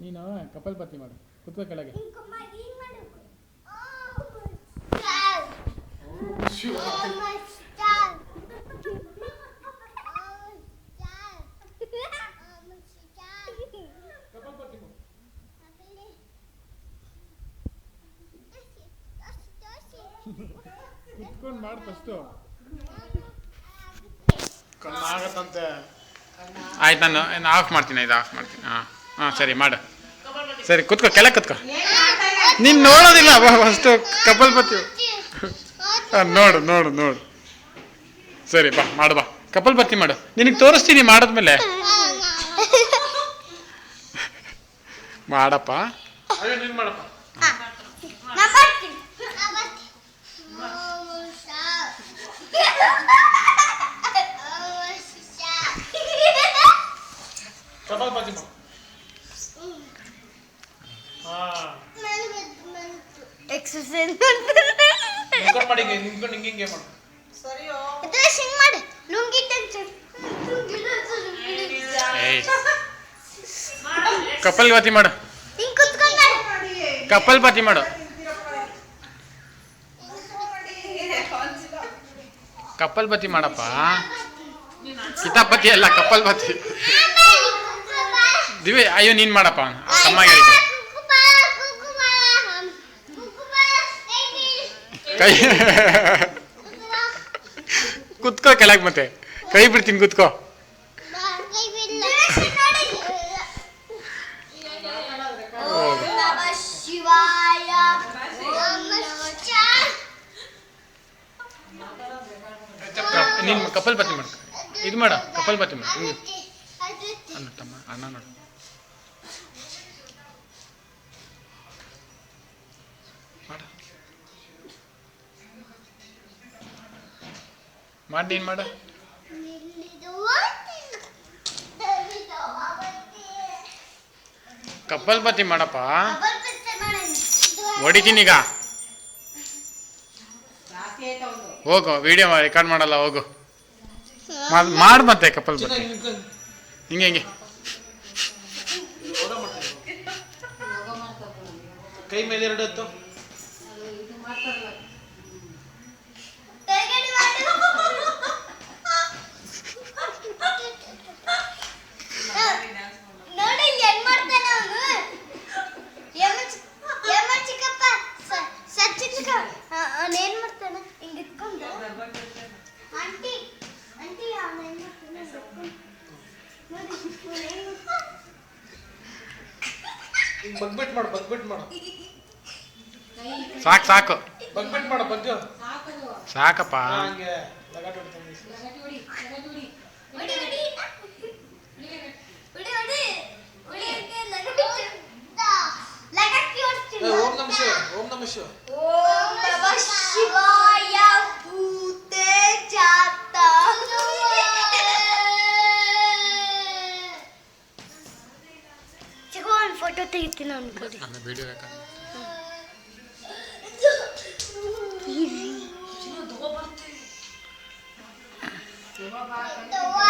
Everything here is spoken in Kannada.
ನೀನು ಕಪಲ್ಪತಿ ಮಾಡು, ಕುತ್ಕೋ ಕೆಳಗೆ. ಕುತ್ಕೊಂಡು ಮಾಡು ಫಸ್ಟು. ಕಣ್ಣಾಗತ್ತಂತೆ. ಆಯ್ತು, ನಾನು ಆಫ್ ಮಾಡ್ತೀನಿ. ಇದು ಆಫ್ ಮಾಡ್ತೀನಿ. ಹಾಂ ಸರಿ ಮಾಡು. ಸರಿ ಕುತ್ಕೋ, ಕೆಳಗೆ ಕುತ್ಕೋ. ನೀನು ನೋಡೋದಿಲ್ಲ ಫಸ್ಟು ಕಪಲ್ಪತಿ. ನೋಡು ನೋಡು ನೋಡು. ಸರಿ ಬಾ ಮಾಡು, ಬಾ ಕಪಲ್ಪತಿ ಮಾಡು. ನಿನಗೆ ತೋರಿಸ್ತೀನಿ ಮಾಡಿದ್ಮೇಲೆ ಮಾಡಪ್ಪ. ನೀನು ಮಾಡಪ್ಪ. ಕಪಲ್ಪತಿ ಮಾಡು. ಎಕ್ಸರ್ಸೈಸ್ ಮಾಡಿ ನಿಂತ್ಕೊಂಡು ಹಿಂಗೆ ಮಾಡು. ಕಪಲ್ಪತಿ ಮಾಡು. ಕಪಲ್ಪತಿ ಮಾಡು. ಕಪಲ್ಪತಿ ಮಾಡಪ್ಪ. ಕಿತಾಪತಿ ಅಲ್ಲ, ಕಪಲ್ಪತಿ. ದಿವ್ಯ ಅಯ್ಯೋ ನೀನು ಮಾಡಪ್ಪ. ತಮ್ಮಗೆ ಹೇಳ್ಕೊ. ಕೈ ಕುತ್ಕೋ ಕೆಳಗೆ, ಮತ್ತೆ ಕೈ ಬಿಡ್ತೀನಿ, ಕುತ್ಕೋ. ನೀನು ಕಪಲ್ಪತಿ ಮಾಡು. ಇದು ಮಾಡ, ಕಪಲ್ಪತಿ ಮಾಡು. ಅಣ್ಣ ತಮ್ಮ, ಅಣ್ಣ ನೋಡು. ಮಾಡ ಮಾಡಿ, ನೀನು ಮಾಡ. ಕಪಲ್ಪತಿ ಮಾಡಪ್ಪ. ಹೊಡಿತೀನಿ ಈಗ. ಹೋಗು, ವಿಡಿಯೋ ರೆಕಾರ್ಡ್ ಮಾಡಲ್ಲ, ಹೋಗು ಮಾಡು. ಮತ್ತೆ ಕಪಲ್ಪತಿ ಹಿಂಗೆ ಹಿಂಗೆ ಕೈ ಮೇಲೆ ಎರಡು ಹೊತ್ತು. ಬಗ್ಬಿಟ್ ಮಾಡು, ಬಗ್ಬಿಟ್ ಮಾಡು. ಸಾಕು ಸಾಕು, ಬಗ್ಬಿಟ್ ಮಾಡು. ಬಗ್ಗು ಸಾಕಪ್ಪ. ಓಂ ನಮಃ ಶಿವಾಯ. ಓಂ ನಮಃ ಶಿವಾಯ. ಓಂ ನಮಃ ಶಿವಾಯ. ಭೂತೆ ಜಾತ ಚಿಕ್ಕ ಫೋಟೋ ತೆಗಿತೀನಿ ಅನ್ಕೊಳ್ಳಿ. Video record.